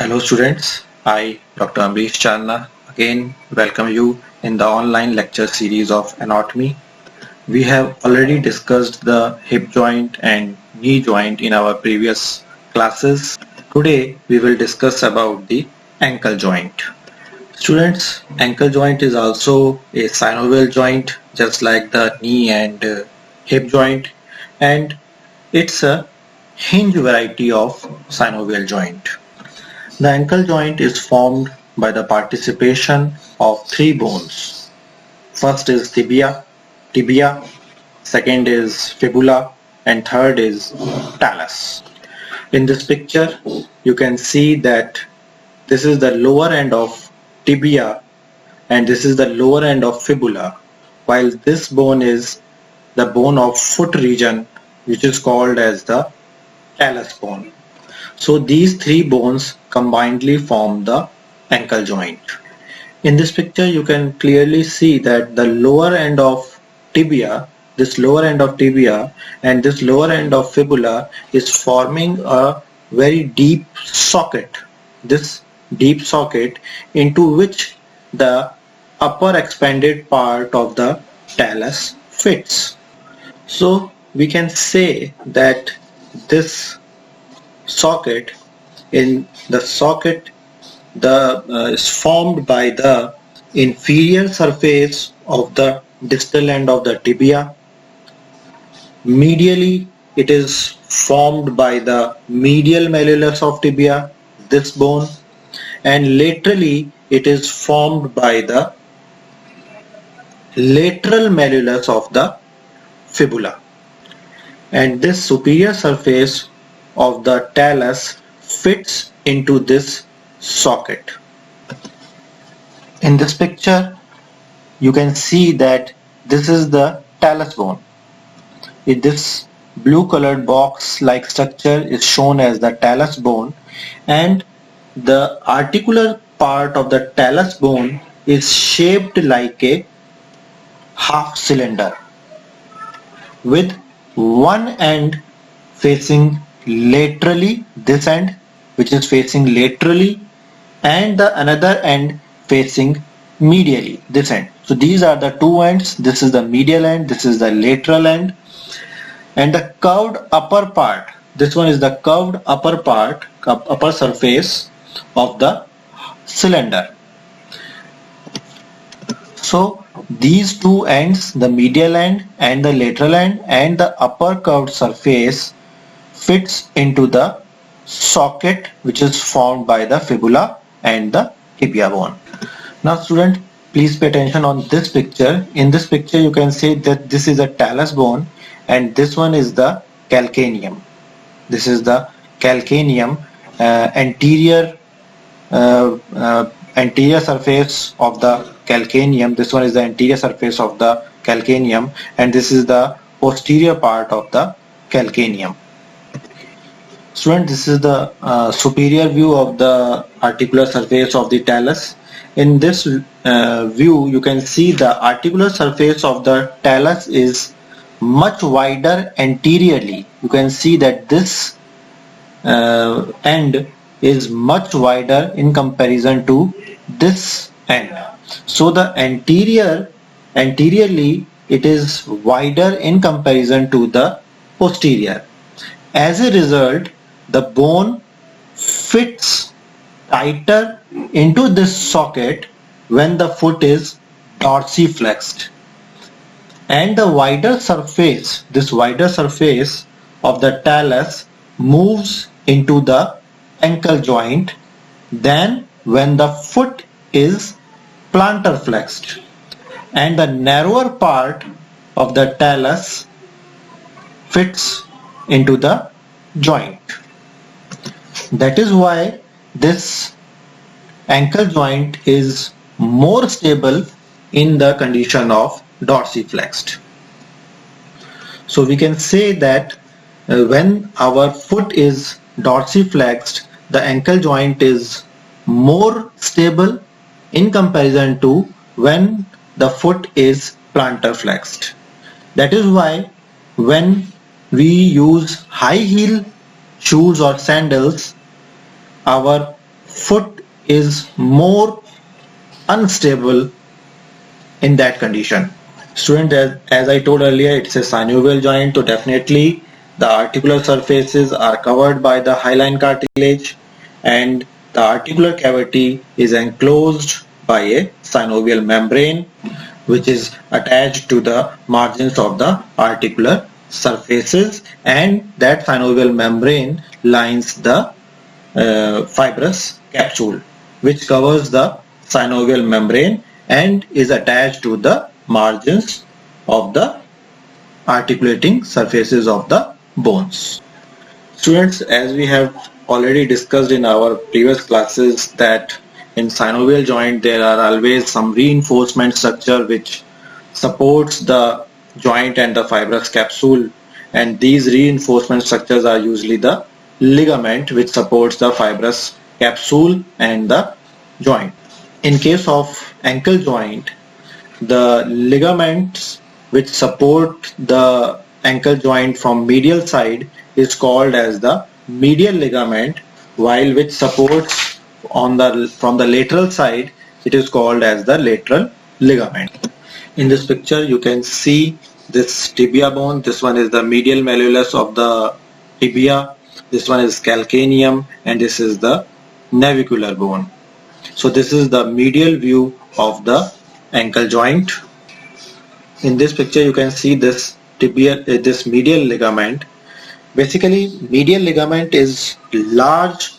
Hello students, I Dr. Amrish Chalna again welcome you in the online lecture series of anatomy. We have already discussed the hip joint and knee joint in our previous classes. Today we will discuss about the ankle joint. Students, ankle joint is also a synovial joint just like the knee and hip joint, and it's a hinge variety of synovial joint. The ankle joint is formed by the participation of three bones. First is tibia, second is fibula, and third is talus. In this picture, you can see that this is the lower end of tibia and this is the lower end of fibula, while this bone is the bone of foot region, which is called as the talus bone. So these three bones combinedly form the ankle joint. In this picture you can clearly see that the lower end of tibia, this lower end of tibia and this lower end of fibula is forming a very deep socket. This deep socket into which the upper expanded part of the talus fits. So we can say that this socket is formed by the inferior surface of the distal end of the tibia. Medially it is formed by the medial malleolus of tibia, this bone, and laterally it is formed by the lateral malleolus of the fibula, and this superior surface of the talus fits into this socket. In this picture you can see that this is the talus bone. This blue colored box like structure is shown as the talus bone, and the articular part of the talus bone is shaped like a half cylinder with one end facing laterally, this end which is facing laterally, and the another end facing medially, this end. So these are the two ends. This is the medial end, this is the lateral end, and the curved upper part, this one is the curved upper part, upper surface of the cylinder. So these two ends, the medial end and the lateral end and the upper curved surface, fits into the socket which is formed by the fibula and the tibia bone. Now student, please pay attention on this picture. In this picture you can see that this is a talus bone and this one is the calcaneum. This is the calcaneum, anterior surface of the calcaneum. This one is the anterior surface of the calcaneum, and this is the posterior part of the calcaneum. Student, this is the superior view of the articular surface of the talus. In this view you can see the articular surface of the talus is much wider anteriorly. You can see that this end is much wider in comparison to this end. So the anteriorly it is wider in comparison to the posterior. As a result, the bone fits tighter into this socket when the foot is dorsiflexed, and the wider surface, this wider surface of the talus moves into the ankle joint than when the foot is plantar flexed, and the narrower part of the talus fits into the joint. That is why this ankle joint is more stable in the condition of dorsiflexed. So we can say that when our foot is dorsiflexed, the ankle joint is more stable in comparison to when the foot is plantar flexed. That is why when we use high heel shoes or sandals, our foot is more unstable in that condition. Student, as I told earlier, it's a synovial joint, so definitely the articular surfaces are covered by the hyaline cartilage and the articular cavity is enclosed by a synovial membrane which is attached to the margins of the articular surfaces, and that synovial membrane lines the fibrous capsule which covers the synovial membrane and is attached to the margins of the articulating surfaces of the bones. Students, as we have already discussed in our previous classes, that in synovial joint there are always some reinforcement structure which supports the joint and the fibrous capsule, and these reinforcement structures are usually the ligament which supports the fibrous capsule and the joint. In case of ankle joint, the ligaments which support the ankle joint from medial side is called as the medial ligament, while which supports from the lateral side it is called as the lateral ligament. In this picture you can see this tibia bone. This one is the medial malleolus of the tibia, this one is calcaneum, and this is the navicular bone. So this is the medial view of the ankle joint. In this picture you can see this this medial ligament. Basically, medial ligament is large,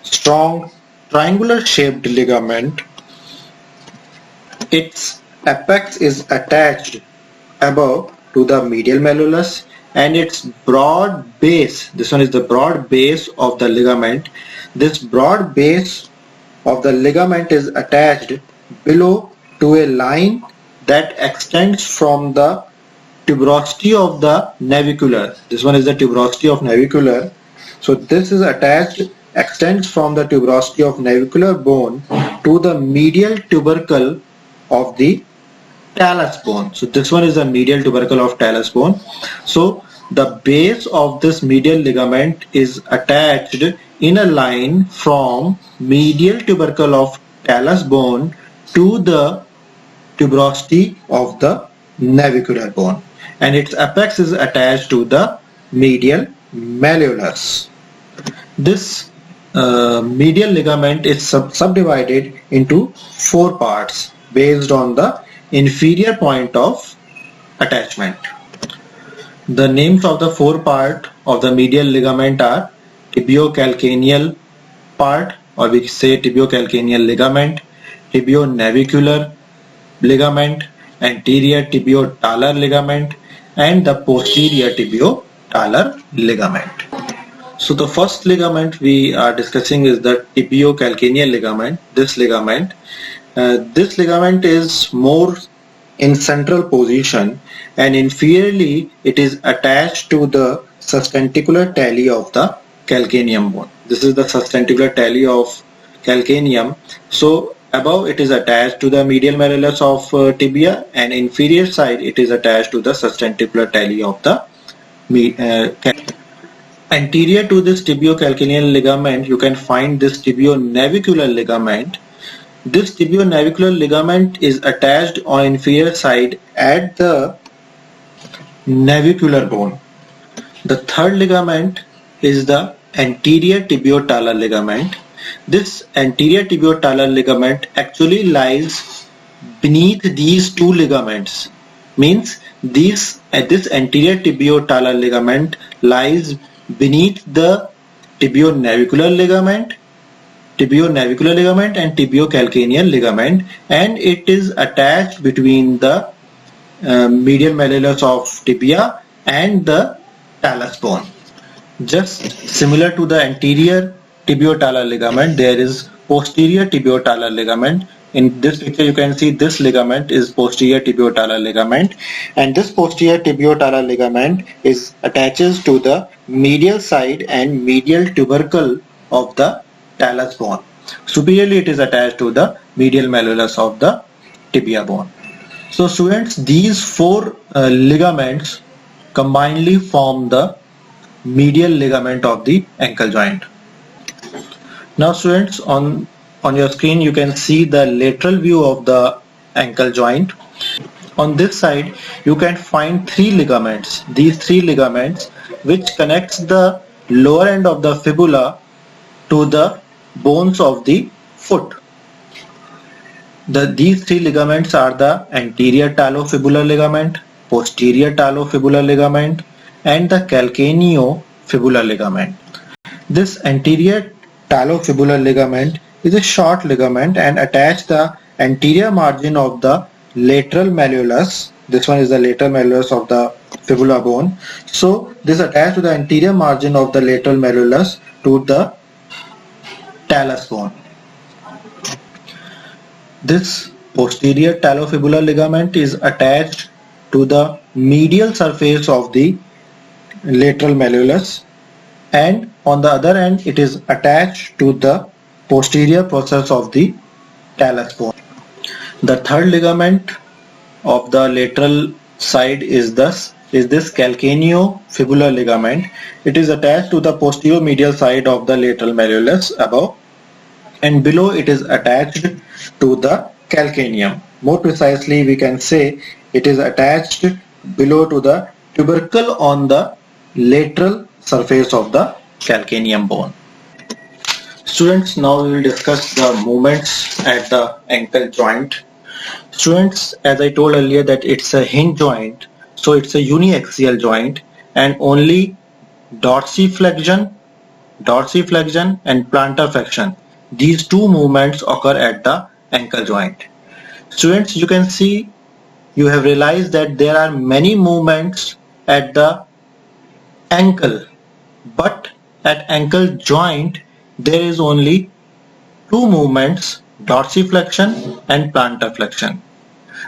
strong, triangular shaped ligament. Its apex is attached above to the medial malleolus, and its broad base, this one is the broad base of the ligament. This broad base of the ligament is attached below to a line that extends from the tuberosity of the navicular. This one is the tuberosity of navicular. So this is attached, extends from the tuberosity of navicular bone to the medial tubercle of the talus bone. So this one is the medial tubercle of talus bone. So the base of this medial ligament is attached in a line from medial tubercle of talus bone to the tuberosity of the navicular bone, and its apex is attached to the medial malleolus. This medial ligament is subdivided into 4 parts based on the inferior point of attachment. The names of the 4 parts of the medial ligament are tibiocalcaneal part, or we say tibiocalcaneal ligament, tibionavicular ligament, anterior tibiotalar ligament, and the posterior tibiotalar ligament. So the first ligament we are discussing is the tibiocalcaneal ligament. This ligament is more in central position, and inferiorly it is attached to the sustentacular tali of the calcaneum bone. This is the sustentacular tali of calcaneum. So above it is attached to the medial malleolus of tibia, and inferior side it is attached to the sustentacular tali of the anterior to this tibiocalcaneal ligament you can find this tibionavicular ligament. This tibionavicular ligament is attached on inferior side at the navicular bone. The third ligament is the anterior tibiotalar ligament. This anterior tibiotalar ligament actually lies beneath these 2 ligaments. Means this anterior tibiotalar ligament lies beneath the tibionavicular ligament and tibiocalcaneal ligament, and it is attached between the medial malleolus of tibia and the talus bone. Just similar to the anterior tibiotalar ligament, there is posterior tibiotalar ligament. In this picture you can see this ligament is posterior tibiotalar ligament, and this posterior tibiotalar ligament is attaches to the medial side and medial tubercle of the talus bone. Superiorly it is attached to the medial malleolus of the tibia bone. So students, these 4 ligaments combinedly form the medial ligament of the ankle joint. Now students, on your screen you can see the lateral view of the ankle joint. On this side you can find three ligaments. These three ligaments which connects the lower end of the fibula to the bones of the foot. These three ligaments are the anterior talofibular ligament, posterior talofibular ligament, and the calcaneofibular ligament. This anterior talofibular ligament is a short ligament and attach the anterior margin of the lateral malleolus. This one is the lateral malleolus of the fibula bone. So this attached to the anterior margin of the lateral malleolus to the talus bone. This posterior talofibular ligament is attached to the medial surface of the lateral malleolus, and on the other end it is attached to the posterior process of the talus bone. The third ligament of the lateral side is this calcaneofibular ligament. It is attached to the posterior medial side of the lateral malleolus above, and below it is attached to the calcaneum. More precisely we can say it is attached below to the tubercle on the lateral surface of the calcaneum bone. Students, now we will discuss the movements at the ankle joint. Students, as I told earlier that it's a hinge joint, so it's a uniaxial joint, and only dorsiflexion and plantar flexion, these two movements occur at the ankle joint. Students, you can see, you have realized that there are many movements at the ankle, but at ankle joint there is only two movements, dorsiflexion and plantar flexion.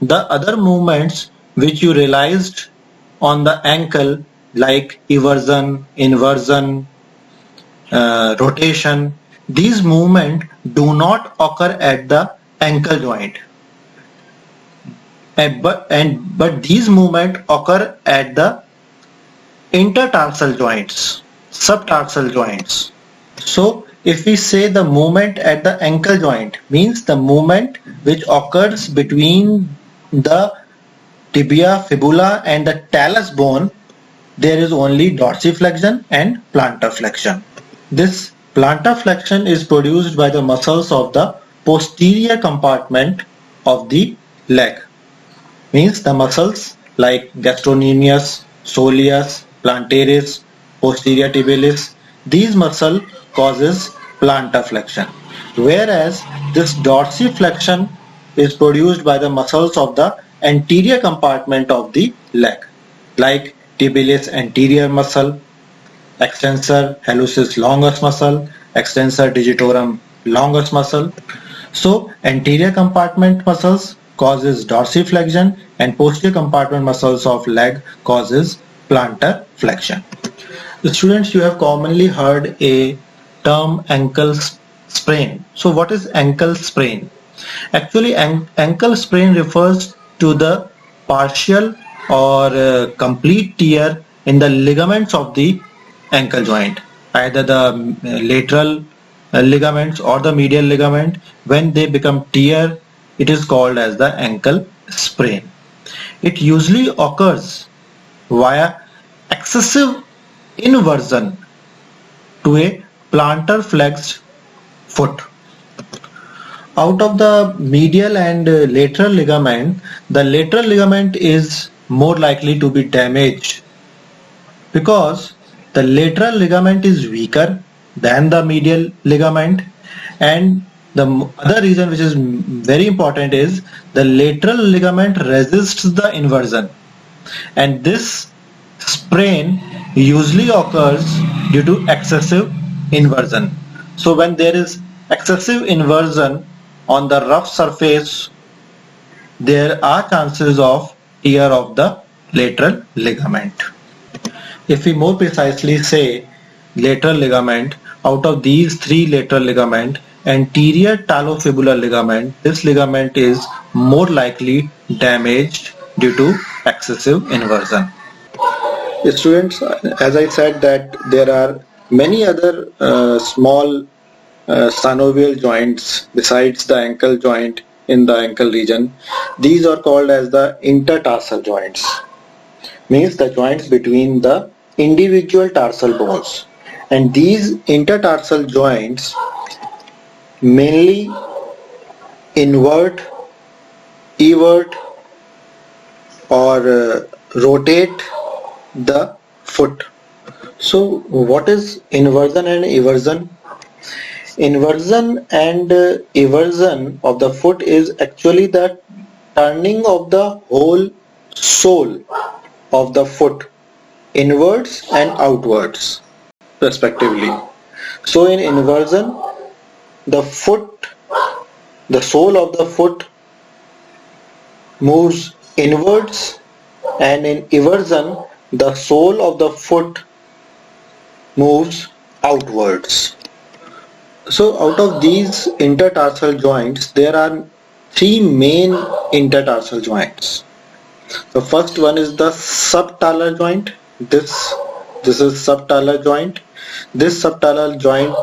The other movements which you realized on the ankle, like eversion, inversion, rotation, these movements do not occur at the ankle joint, but these movements occur at the intertarsal joints, subtarsal joints. So if we say the movement at the ankle joint means the movement which occurs between the tibia, fibula and the talus bone, there is only dorsiflexion and plantar flexion. This plantar flexion is produced by the muscles of the posterior compartment of the leg. Means the muscles like gastrocnemius, soleus, plantaris, posterior tibialis, these muscle causes plantar flexion, whereas this dorsiflexion is produced by the muscles of the anterior compartment of the leg, like tibialis anterior muscle, extensor hallucis longus muscle, extensor digitorum longus muscle. So anterior compartment muscles causes dorsiflexion and posterior compartment muscles of leg causes plantar flexion. The students, you have commonly heard a term ankle sprain. So what is ankle sprain? Actually ankle sprain refers to the partial or complete tear in the ligaments of the ankle joint, either the lateral ligaments or the medial ligament. When they become tear, it is called as the ankle sprain. It usually occurs via excessive inversion to a plantar flexed foot. Out of the medial and lateral ligament, the lateral ligament is more likely to be damaged because the lateral ligament is weaker than the medial ligament, and the other reason which is very important is the lateral ligament resists the inversion, and this sprain usually occurs due to excessive inversion. So when there is excessive inversion on the rough surface, there are chances of tear of the lateral ligament. If we more precisely say lateral ligament, out of these three lateral ligament, anterior talofibular ligament, this ligament is more likely damaged due to excessive inversion. Students, as I said that there are many other small synovial joints besides the ankle joint in the ankle region. These are called as the intertarsal joints, means the joints between the individual tarsal bones. And these intertarsal joints mainly invert, evert or rotate the foot. So what is inversion and eversion? Inversion and eversion of the foot is actually the turning of the whole sole of the foot inwards and outwards respectively. So in inversion, the sole of the foot moves inwards, and in eversion the sole of the foot moves outwards. So out of these intertarsal joints, there are three main intertarsal joints. The first one is the subtalar joint. This is subtalar joint. This subtalar joint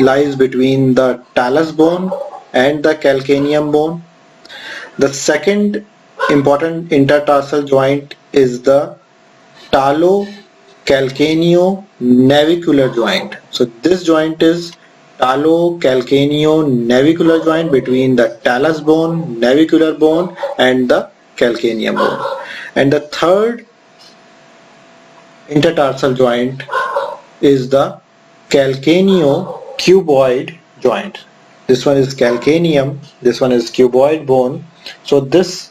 lies between the talus bone and the calcaneum bone. The second important intertarsal joint is the talocalcaneo-navicular joint. So this joint is talocalcaneo-navicular joint between the talus bone, navicular bone and the calcaneum bone. And the third intertarsal joint is the calcaneo-cuboid joint. This one is calcaneum, this one is cuboid bone. So this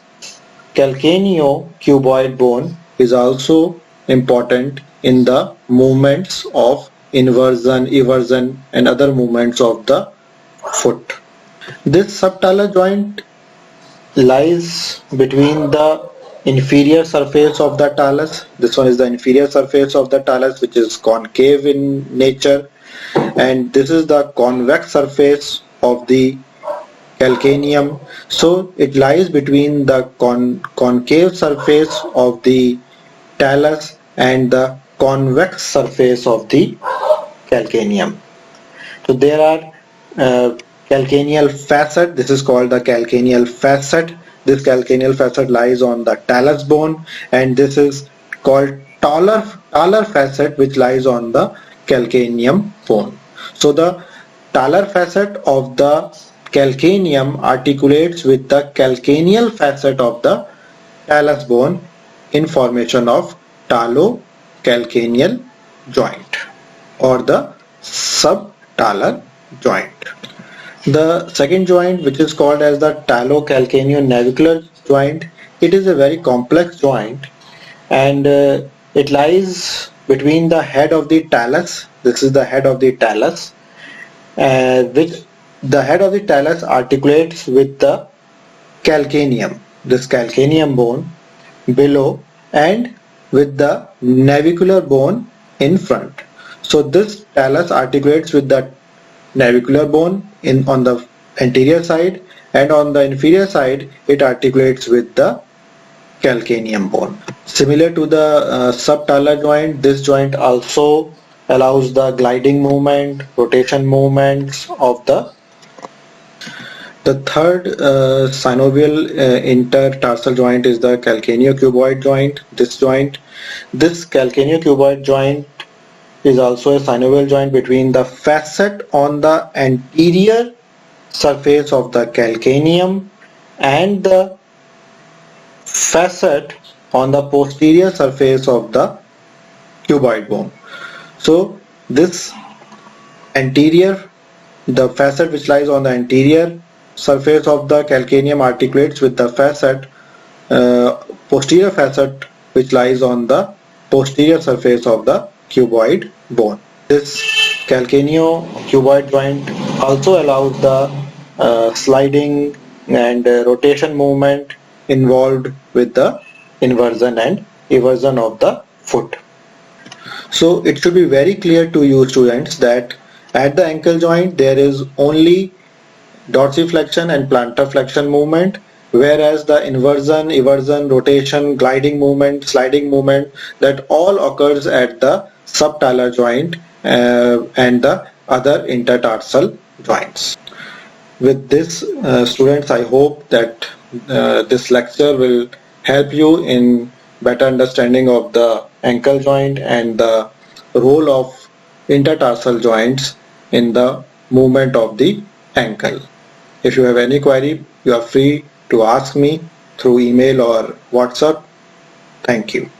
calcaneo-cuboid bone is also important in the movements of inversion, eversion and other movements of the foot. This subtalar joint lies between the inferior surface of the talus. This one is the inferior surface of the talus, which is concave in nature, and this is the convex surface of the calcaneum. So it lies between the concave surface of the talus and the convex surface of the calcaneum. So there are calcaneal facet. This is called the calcaneal facet. This calcaneal facet lies on the talus bone, and this is called talar facet, which lies on the calcaneum bone. So the talar facet of the calcaneum articulates with the calcaneal facet of the talus bone in formation of talocalcaneal joint or the subtalar joint. The second joint, which is called as the talocalcaneo-navicular joint, it is a very complex joint, and it lies between the head of the talus. This is the head of the talus, which the head of the talus articulates with the calcaneum, this calcaneum bone below, and with the navicular bone in front. So this talus articulates with the navicular bone on the anterior side, and on the inferior side it articulates with the calcaneum bone. Similar to the subtalar joint, this joint also allows the gliding movement, rotation movements of the third synovial intertarsal joint is the calcaneo-cuboid joint. This calcaneo-cuboid joint is also a synovial joint between the facet on the anterior surface of the calcaneum and the facet on the posterior surface of the cuboid bone. So this the facet which lies on the anterior surface of the calcaneum articulates with the posterior facet which lies on the posterior surface of the cuboid bone. This calcaneo-cuboid joint also allows the sliding and rotation movement involved with the inversion and eversion of the foot. So it should be very clear to you students that at the ankle joint there is only dorsiflexion and plantar flexion movement, whereas the inversion, eversion, rotation, gliding movement, sliding movement, that all occurs at the subtalar joint and the other intertarsal joints. With this, students, I hope that this lecture will help you in better understanding of the ankle joint and the role of intertarsal joints in the movement of the ankle. If you have any query, you are free to ask me through email or WhatsApp. Thank you.